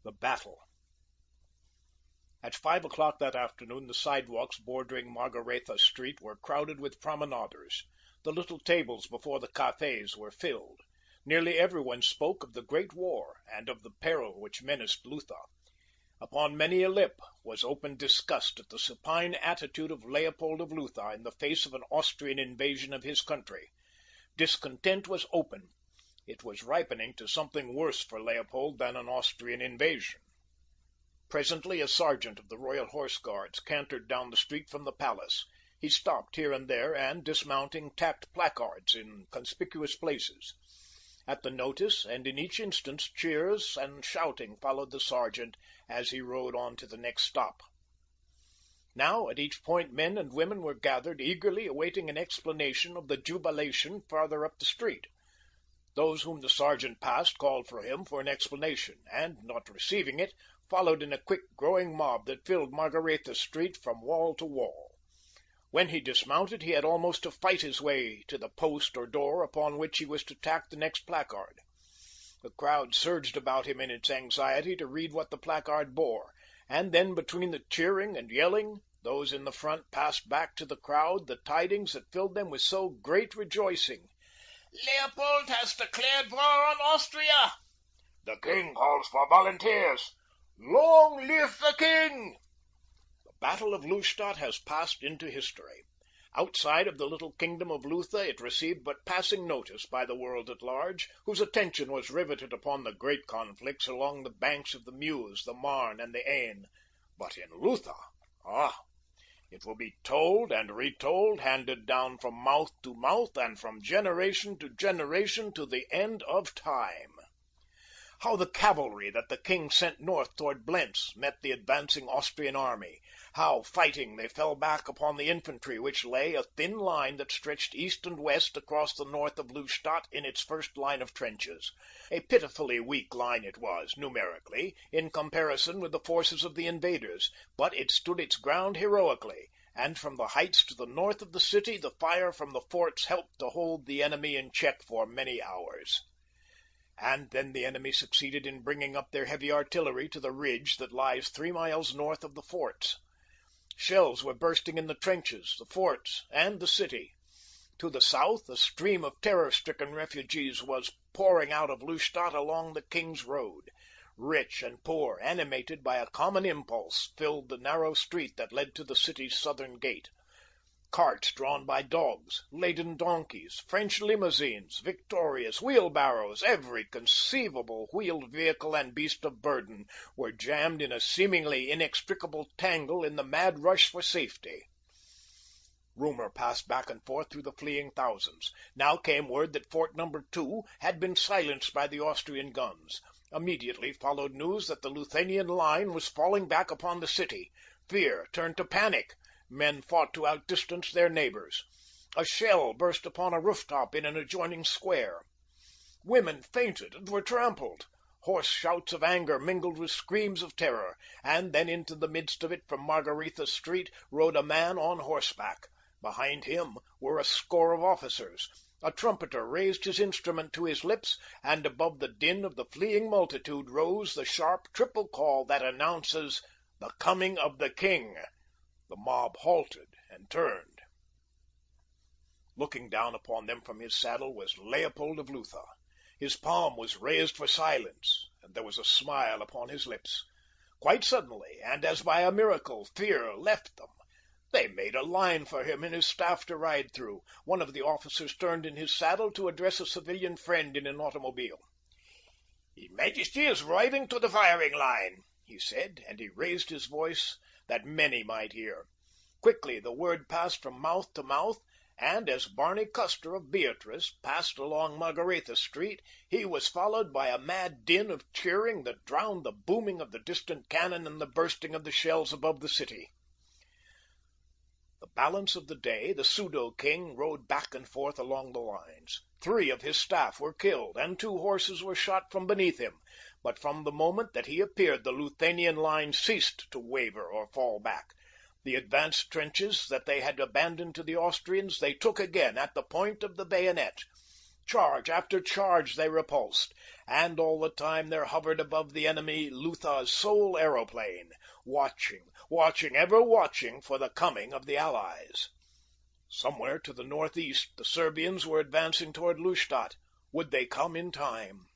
The Battle. At 5 o'clock that afternoon the sidewalks bordering Margaretha Street were crowded with promenaders. The little tables before the cafes were filled. Nearly everyone spoke of the Great War and of the peril which menaced Lutha. Upon many a lip was open disgust at the supine attitude of Leopold of Lutha in the face of an Austrian invasion of his country. Discontent was open. It was ripening to something worse for Leopold than an Austrian invasion. Presently a sergeant of the Royal Horse Guards cantered down the street from the palace. He stopped here and there and, dismounting, tacked placards in conspicuous places. At the notice, and in each instance, cheers and shouting followed the sergeant as he rode on to the next stop. Now, at each point, men and women were gathered, eagerly awaiting an explanation of the jubilation farther up the street. Those whom the sergeant passed called for him for an explanation, and, not receiving it, followed in a quick growing mob that filled Margaretha Street from wall to wall. When he dismounted, he had almost to fight his way to the post or door upon which he was to tack the next placard. The crowd surged about him in its anxiety to read what the placard bore, and then, between the cheering and yelling, those in the front passed back to the crowd the tidings that filled them with so great rejoicing. Leopold has declared war on Austria. The king calls for volunteers. Long live the king! The Battle of Lustadt has passed into history. Outside of the little kingdom of Lutha it received but passing notice by the world at large, whose attention was riveted upon the great conflicts along the banks of the Meuse, the Marne, and the Aisne. But in Lutha, it will be told and retold, handed down from mouth to mouth and from generation to generation to the end of time. How the cavalry that the king sent north toward Blentz met the advancing Austrian army. How, fighting, they fell back upon the infantry, which lay, a thin line that stretched east and west across the north of Lustadt in its first line of trenches. A pitifully weak line it was, numerically, in comparison with the forces of the invaders, but it stood its ground heroically, and from the heights to the north of the city the fire from the forts helped to hold the enemy in check for many hours. And then the enemy succeeded in bringing up their heavy artillery to the ridge that lies 3 miles north of the forts. Shells were bursting in the trenches, the forts, and the city. To the south, a stream of terror-stricken refugees was pouring out of Lustadt along the King's Road. Rich and poor, animated by a common impulse, filled the narrow street that led to the city's southern gate. Carts drawn by dogs, laden donkeys, French limousines, victorias, wheelbarrows, every conceivable wheeled vehicle and beast of burden were jammed in a seemingly inextricable tangle in the mad rush for safety. Rumor passed back and forth through the fleeing thousands. Now came word that Fort No. 2 had been silenced by the Austrian guns. Immediately followed news that the Luthanian line was falling back upon the city. Fear turned to panic. Men fought to outdistance their neighbors. A shell burst upon a rooftop in an adjoining square. Women fainted and were trampled. Hoarse shouts of anger mingled with screams of terror, and then into the midst of it from Margaretha Street rode a man on horseback. Behind him were a score of officers. A trumpeter raised his instrument to his lips, and above the din of the fleeing multitude rose the sharp triple call that announces the coming of the king. The mob halted and turned. Looking down upon them from his saddle was Leopold of Lutha. His palm was raised for silence, and there was a smile upon his lips. Quite suddenly, and as by a miracle, fear left them. They made a line for him and his staff to ride through. One of the officers turned in his saddle to address a civilian friend in an automobile. "His Majesty is riding to the firing line," he said, and he raised his voice that many might hear. Quickly the word passed from mouth to mouth, and as Barney Custer of Beatrice passed along Margaretha Street, he was followed by a mad din of cheering that drowned the booming of the distant cannon and the bursting of the shells above the city. The balance of the day, the pseudo-king rode back and forth along the lines. 3 of his staff were killed, and 2 horses were shot from beneath him, but from the moment that he appeared the Luthanian line ceased to waver or fall back. The advanced trenches that they had abandoned to the Austrians they took again at the point of the bayonet. Charge after charge they repulsed, and all the time there hovered above the enemy Lutha's sole aeroplane, ever watching for the coming of the Allies. Somewhere to the northeast the Serbians were advancing toward Lustadt. Would they come in time?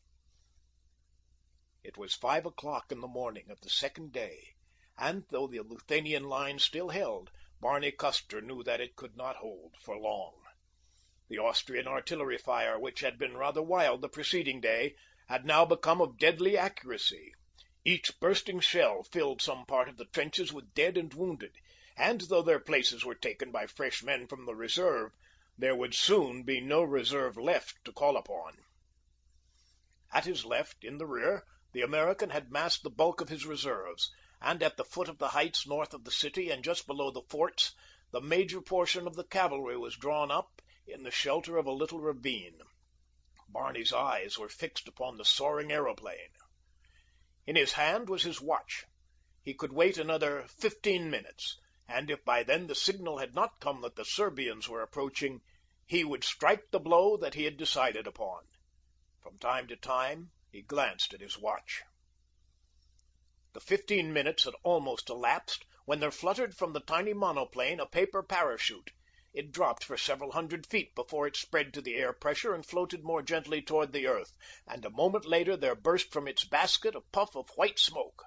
It was 5 o'clock in the morning of the second day, and though the Luthanian line still held, Barney Custer knew that it could not hold for long. The Austrian artillery fire, which had been rather wild the preceding day, had now become of deadly accuracy. Each bursting shell filled some part of the trenches with dead and wounded, and though their places were taken by fresh men from the reserve, there would soon be no reserve left to call upon. At his left, in the rear, the American had massed the bulk of his reserves, and at the foot of the heights north of the city and just below the forts, the major portion of the cavalry was drawn up in the shelter of a little ravine. Barney's eyes were fixed upon the soaring aeroplane. In his hand was his watch. He could wait another 15 minutes, and if by then the signal had not come that the Serbians were approaching, he would strike the blow that he had decided upon. From time to time he glanced at his watch. The 15 minutes had almost elapsed when there fluttered from the tiny monoplane a paper parachute. It dropped for several hundred feet before it spread to the air pressure and floated more gently toward the earth, and a moment later there burst from its basket a puff of white smoke.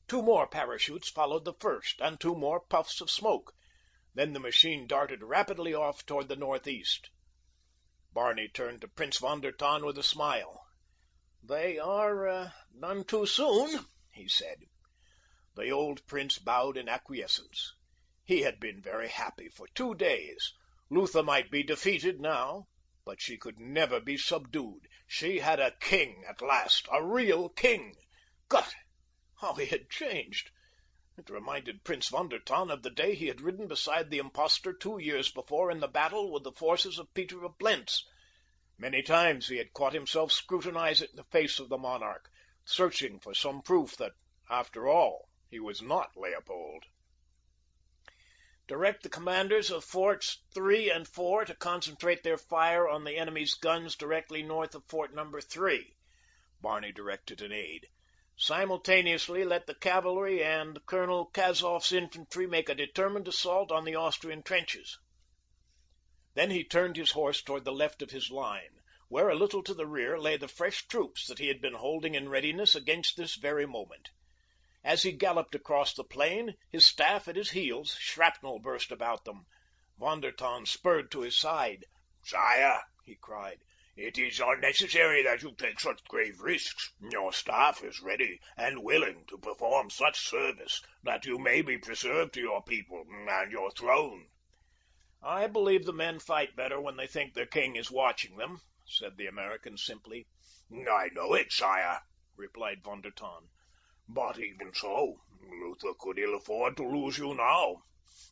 2 more parachutes followed the first, and 2 more puffs of smoke. Then the machine darted rapidly off toward the northeast. Barney turned to Prince von der Tann with a smile. "They are none too soon," he said. The old prince bowed in acquiescence. He had been very happy for 2 days. Lutha might be defeated now, but she could never be subdued. She had a king at last, a real king. God, how he had changed! It reminded Prince von der Tann of the day he had ridden beside the impostor 2 years before in the battle with the forces of Peter of Blentz. Many times he had caught himself scrutinizing the face of the monarch, searching for some proof that, after all, he was not Leopold. "Direct the commanders of forts 3 and 4 to concentrate their fire on the enemy's guns directly north of Fort No. 3, Barney directed an aide. "Simultaneously let the cavalry and Colonel Kazov's infantry make a determined assault on the Austrian trenches." Then he turned his horse toward the left of his line, where a little to the rear lay the fresh troops that he had been holding in readiness against this very moment. As he galloped across the plain, his staff at his heels, shrapnel burst about them. Von der Tann spurred to his side. "Sire," he cried, "it is unnecessary that you take such grave risks. Your staff is ready and willing to perform such service that you may be preserved to your people and your throne." "I believe the men fight better when they think their king is watching them," said the American simply. "I know it, sire," replied Von der Tann. "But even so, Luther could ill afford to lose you now.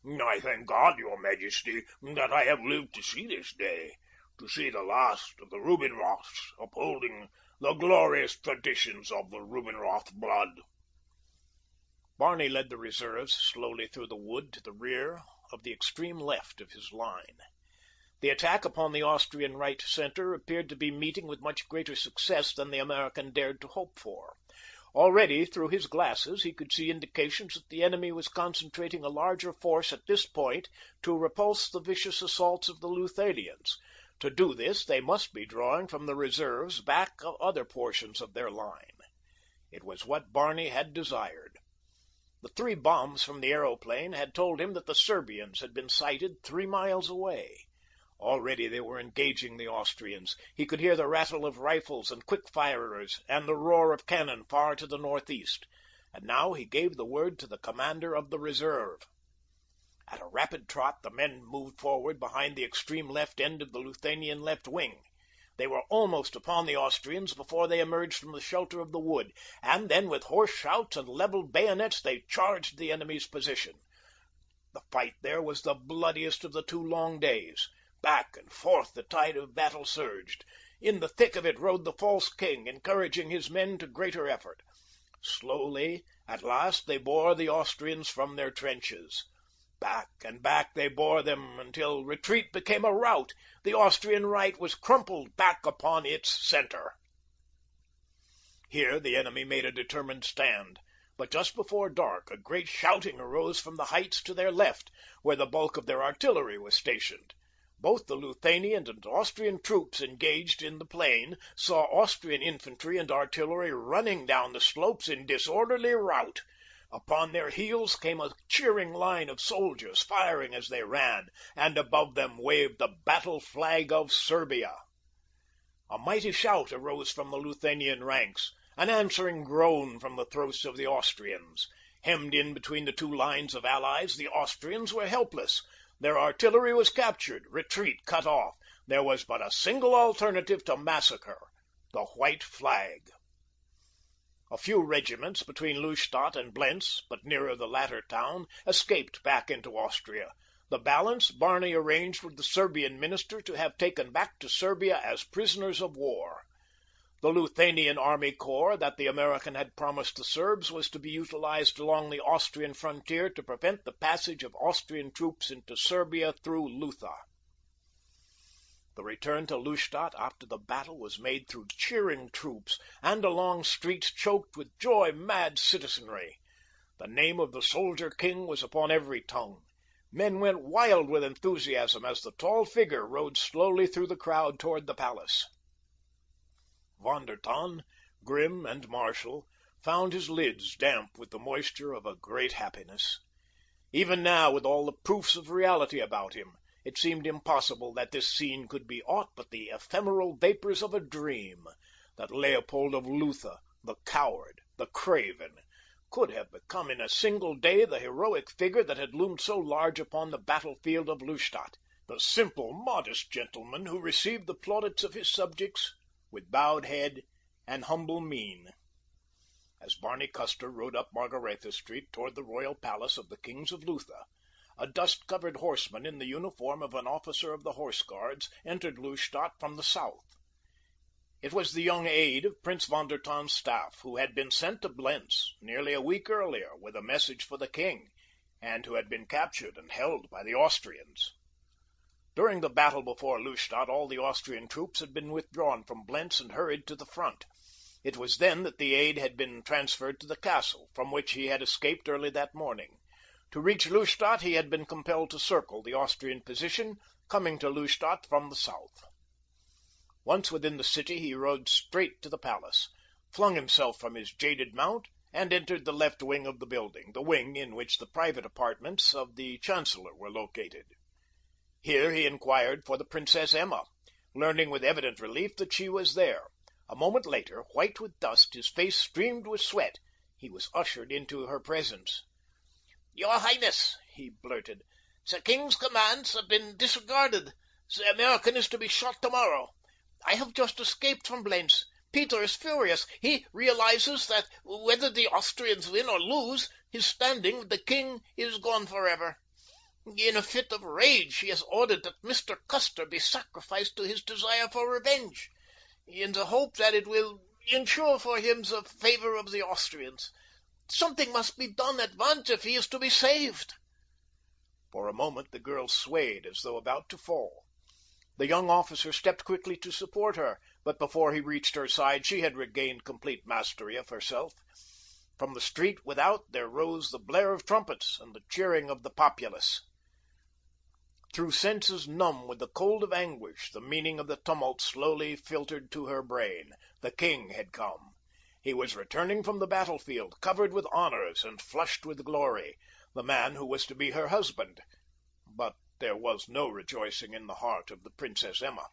I thank God, your Majesty, that I have lived to see this day, to see the last of the Rubinroths upholding the glorious traditions of the Rubinroth blood." Barney led the reserves slowly through the wood to the rear of the extreme left of his line. The attack upon the Austrian right center appeared to be meeting with much greater success than the American dared to hope for. Already, through his glasses, he could see indications that the enemy was concentrating a larger force at this point to repulse the vicious assaults of the Luthanians. To do this, they must be drawing from the reserves back of other portions of their line. It was what Barney had desired. The 3 bombs from the aeroplane had told him that the Serbians had been sighted 3 miles away. Already they were engaging the Austrians. He could hear the rattle of rifles and quick firers and the roar of cannon far to the northeast. And now he gave the word to the commander of the reserve. At a rapid trot the men moved forward behind the extreme left end of the Luthanian left wing. They were almost upon the Austrians before they emerged from the shelter of the wood, and then with hoarse shouts and leveled bayonets they charged the enemy's position. The fight there was the bloodiest of the 2 long days. Back and forth the tide of battle surged. In the thick of it rode the false king, encouraging his men to greater effort. Slowly, at last, they bore the Austrians from their trenches. Back and back they bore them until retreat became a rout. The Austrian right was crumpled back upon its center. Here the enemy made a determined stand, but just before dark a great shouting arose from the heights to their left, where the bulk of their artillery was stationed. Both the Luthanian and Austrian troops engaged in the plain saw Austrian infantry and artillery running down the slopes in disorderly rout. Upon their heels came a cheering line of soldiers, firing as they ran, and above them waved the battle flag of Serbia. A mighty shout arose from the Luthanian ranks, an answering groan from the throats of the Austrians. Hemmed in between the two lines of allies, the Austrians were helpless. Their artillery was captured, retreat cut off. There was but a single alternative to massacre: the white flag. A few regiments between Lustadt and Blentz, but nearer the latter town, escaped back into Austria. The balance Barney arranged with the Serbian minister to have taken back to Serbia as prisoners of war. The Luthanian army corps that the American had promised the Serbs was to be utilized along the Austrian frontier to prevent the passage of Austrian troops into Serbia through Lutha. The return to Lustadt after the battle was made through cheering troops and along streets choked with joy-mad citizenry. The name of the soldier king was upon every tongue. Men went wild with enthusiasm as the tall figure rode slowly through the crowd toward the palace. Von der Tann, grim and martial, found his lids damp with the moisture of a great happiness. Even now, with all the proofs of reality about him, it seemed impossible that this scene could be aught but the ephemeral vapors of a dream, that Leopold of Lutha, the coward, the craven, could have become in a single day the heroic figure that had loomed so large upon the battlefield of Lustadt, the simple, modest gentleman who received the plaudits of his subjects with bowed head and humble mien. As Barney Custer rode up Margaretha Street toward the royal palace of the kings of Lutha, a dust-covered horseman in the uniform of an officer of the Horse Guards entered Lustadt from the south. It was the young aide of Prince von der Tann's staff, who had been sent to Blentz nearly a week earlier with a message for the king, and who had been captured and held by the Austrians. During the battle before Lustadt, all the Austrian troops had been withdrawn from Blentz and hurried to the front. It was then that the aide had been transferred to the castle, from which he had escaped early that morning. To reach Lustadt, he had been compelled to circle the Austrian position, coming to Lustadt from the south. Once within the city, he rode straight to the palace, flung himself from his jaded mount, and entered the left wing of the building, the wing in which the private apartments of the chancellor were located. Here he inquired for the Princess Emma, learning with evident relief that she was there. A moment later, white with dust, his face streamed with sweat, he was ushered into her presence. "Your Highness," he blurted, "the king's commands have been disregarded. The American is to be shot tomorrow. I have just escaped from Blentz. Peter is furious. He realizes that whether the Austrians win or lose, his standing with the king is gone forever. In a fit of rage, he has ordered that Mr. Custer be sacrificed to his desire for revenge, in the hope that it will ensure for him the favor of the Austrians. Something must be done at once if he is to be saved." For a moment the girl swayed as though about to fall. The young officer stepped quickly to support her, but before he reached her side she had regained complete mastery of herself. From the street without there rose the blare of trumpets and the cheering of the populace. Through senses numb with the cold of anguish, the meaning of the tumult slowly filtered to her brain. The king had come. He was returning from the battlefield, covered with honors and flushed with glory, the man who was to be her husband. But there was no rejoicing in the heart of the Princess Emma.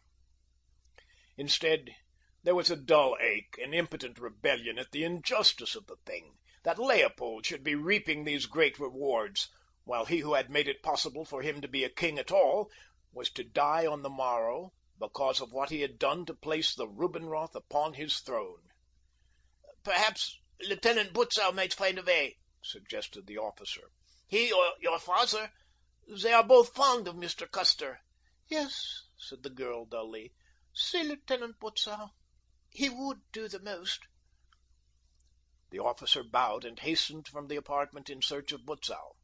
Instead, there was a dull ache, an impotent rebellion at the injustice of the thing, that Leopold should be reaping these great rewards, while he who had made it possible for him to be a king at all was to die on the morrow because of what he had done to place the Rubinroth upon his throne. "Perhaps Lieutenant Butzow might find a way," suggested the officer. "He or your father, they are both fond of Mr. Custer." "Yes," said the girl dully. "See Lieutenant Butzow. He would do the most." The officer bowed and hastened from the apartment in search of Butzow.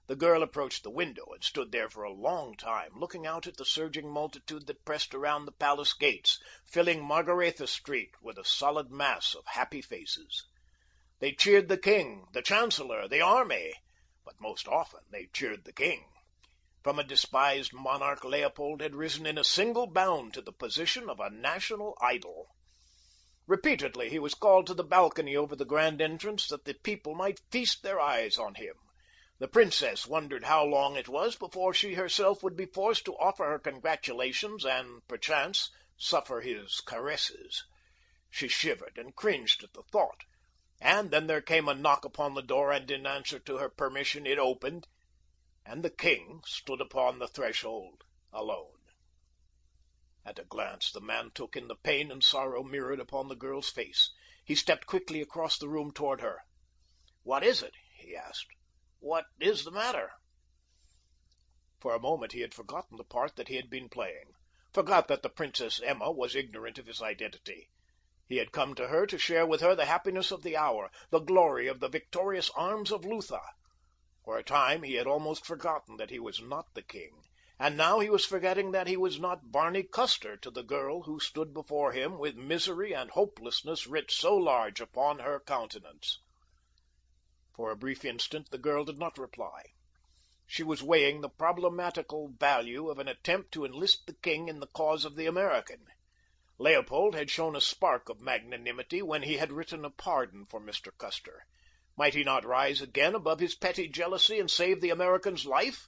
The girl approached the window and stood there for a long time, looking out at the surging multitude that pressed around the palace gates, filling Margaretha Street with a solid mass of happy faces. They cheered the king, the chancellor, the army, but most often they cheered the king. From a despised monarch, Leopold had risen in a single bound to the position of a national idol. Repeatedly he was called to the balcony over the grand entrance that the people might feast their eyes on him. The princess wondered how long it was before she herself would be forced to offer her congratulations and, perchance, suffer his caresses. She shivered and cringed at the thought. And then there came a knock upon the door, and in answer to her permission it opened, and the king stood upon the threshold alone. At a glance the man took in the pain and sorrow mirrored upon the girl's face. He stepped quickly across the room toward her. "What is it?" he asked. "What is the matter?" For a moment he had forgotten the part that he had been playing, forgot that the Princess Emma was ignorant of his identity. He had come to her to share with her the happiness of the hour, the glory of the victorious arms of Lutha. For a time he had almost forgotten that he was not the king, and now he was forgetting that he was not Barney Custer to the girl who stood before him with misery and hopelessness writ so large upon her countenance. For a brief instant the girl did not reply. She was weighing the problematical value of an attempt to enlist the king in the cause of the American. Leopold had shown a spark of magnanimity when he had written a pardon for Mr. Custer. Might he not rise again above his petty jealousy and save the American's life?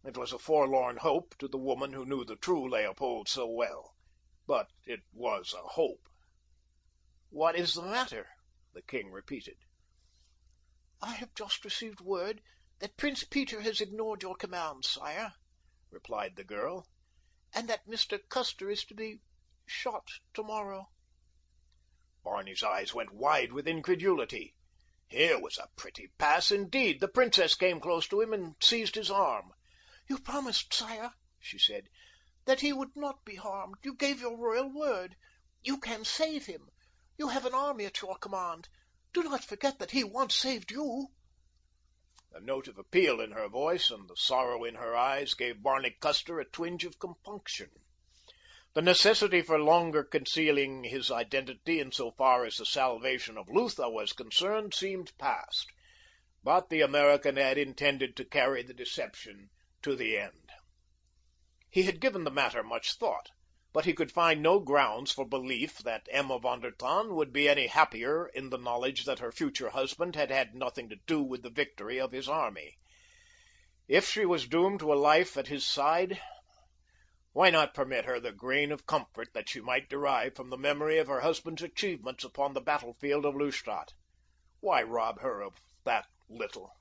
It was a forlorn hope to the woman who knew the true Leopold so well, but it was a hope. "What is the matter?" the king repeated. "I have just received word that Prince Peter has ignored your commands, sire," replied the girl, "and that Mr. Custer is to be shot tomorrow." Barney's eyes went wide with incredulity. Here was a pretty pass indeed. The princess came close to him and seized his arm. "You promised, sire," she said, "that he would not be harmed. You gave your royal word. You can save him. You have an army at your command. Do not forget that he once saved you." The note of appeal in her voice and the sorrow in her eyes gave Barney Custer a twinge of compunction. The necessity for longer concealing his identity in so far as the salvation of Lutha was concerned seemed past, but the American had intended to carry the deception to the end. He had given the matter much thought, but he could find no grounds for belief that Emma von der Tann would be any happier in the knowledge that her future husband had had nothing to do with the victory of his army. If she was doomed to a life at his side, why not permit her the grain of comfort that she might derive from the memory of her husband's achievements upon the battlefield of Lustadt? Why rob her of that little?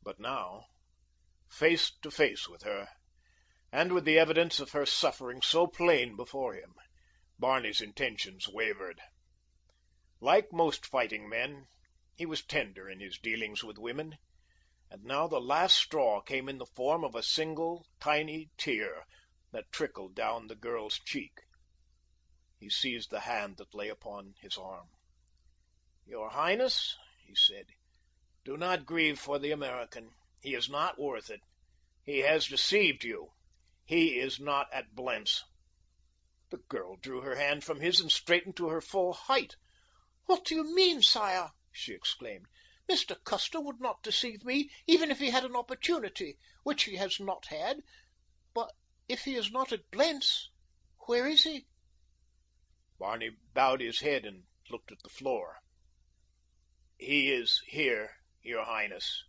But now, face to face with her, and with the evidence of her suffering so plain before him, Barney's intentions wavered. Like most fighting men, he was tender in his dealings with women, and now the last straw came in the form of a single, tiny tear that trickled down the girl's cheek. He seized the hand that lay upon his arm. "Your Highness," he said, "do not grieve for the American. He is not worth it. He has deceived you. He is not at Blentz." The girl drew her hand from his and straightened to her full height. "What do you mean, sire?" she exclaimed. "Mr. Custer would not deceive me, even if he had an opportunity, which he has not had. But if he is not at Blentz, where is he?" Barney bowed his head and looked at the floor. "He is here, your Highness,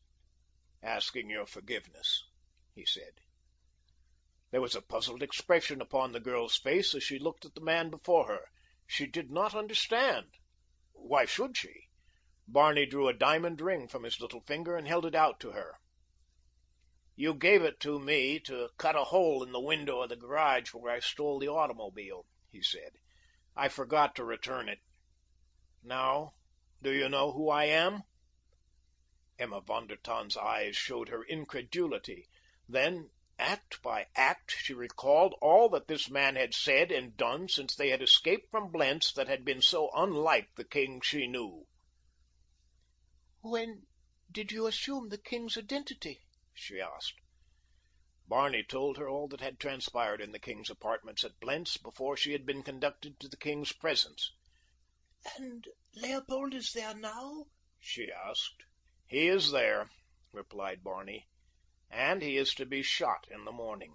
asking your forgiveness," he said. There was a puzzled expression upon the girl's face as she looked at the man before her. She did not understand. Why should she? Barney drew a diamond ring from his little finger and held it out to her. "You gave it to me to cut a hole in the window of the garage where I stole the automobile," he said. "I forgot to return it. Now, do you know who I am?" Emma von der Tann's eyes showed her incredulity. Then, act by act, she recalled all that this man had said and done since they had escaped from Blentz that had been so unlike the king she knew. "When did you assume the king's identity?" she asked. Barney told her all that had transpired in the king's apartments at Blentz before she had been conducted to the king's presence. "And Leopold is there now?" she asked. "He is there," replied Barney, "and he is to be shot in the morning."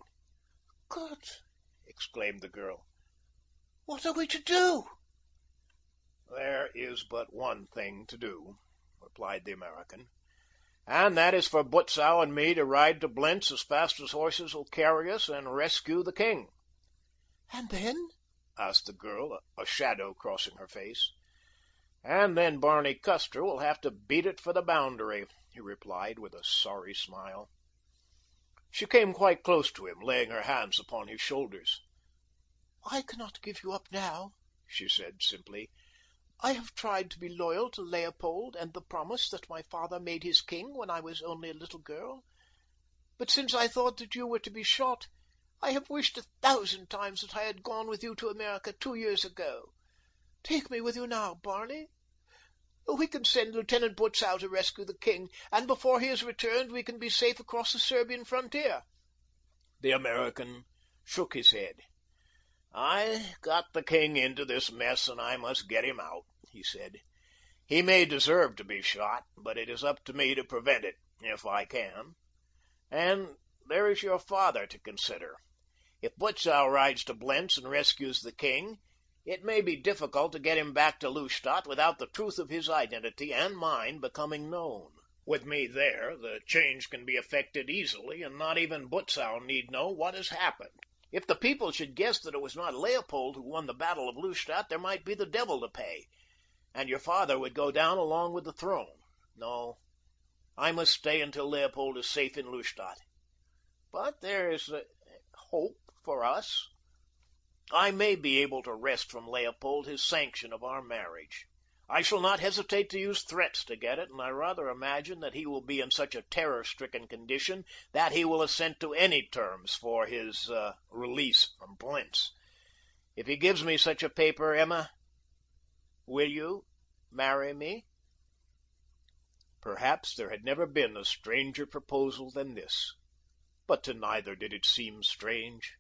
"God!" exclaimed the girl. "What are we to do?" "There is but one thing to do," replied the American, "and that is for Butzow and me to ride to Blentz as fast as horses will carry us and rescue the king." "And then?" asked the girl, a shadow crossing her face. "And then Barney Custer will have to beat it for the boundary," he replied, with a sorry smile. She came quite close to him, laying her hands upon his shoulders. "I cannot give you up now," she said simply. "I have tried to be loyal to Leopold and the promise that my father made his king when I was only a little girl. But since I thought that you were to be shot, I have wished 1,000 times that I had gone with you to America 2 years ago. Take me with you now, Barney. We can send Lieutenant Butzow to rescue the king, and before he has returned we can be safe across the Serbian frontier." The American shook his head. "I got the king into this mess, and I must get him out," he said. "He may deserve to be shot, but it is up to me to prevent it, if I can. And there is your father to consider. If Butzow rides to Blentz and rescues the king, it may be difficult to get him back to Lustadt without the truth of his identity and mine becoming known. With me there, the change can be effected easily, and not even Butzow need know what has happened. If the people should guess that it was not Leopold who won the Battle of Lustadt, there might be the devil to pay, and your father would go down along with the throne. No, I must stay until Leopold is safe in Lustadt. But there is hope for us. I may be able to wrest from Leopold his sanction of our marriage. I shall not hesitate to use threats to get it, and I rather imagine that he will be in such a terror-stricken condition that he will assent to any terms for his release from Blentz. If he gives me such a paper, Emma, will you marry me?" Perhaps there had never been a stranger proposal than this, but to neither did it seem strange.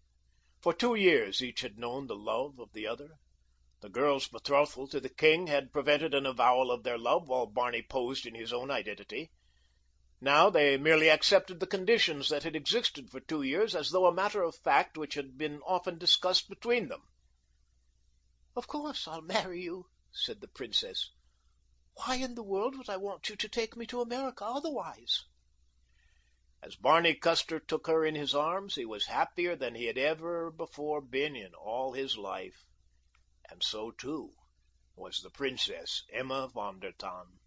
For 2 years each had known the love of the other. The girl's betrothal to the king had prevented an avowal of their love while Barney posed in his own identity. Now they merely accepted the conditions that had existed for 2 years as though a matter of fact which had been often discussed between them. "Of course I'll marry you," said the princess. "Why in the world would I want you to take me to America otherwise?" As Barney Custer took her in his arms, he was happier than he had ever before been in all his life. And so, too, was the Princess Emma von der Tann.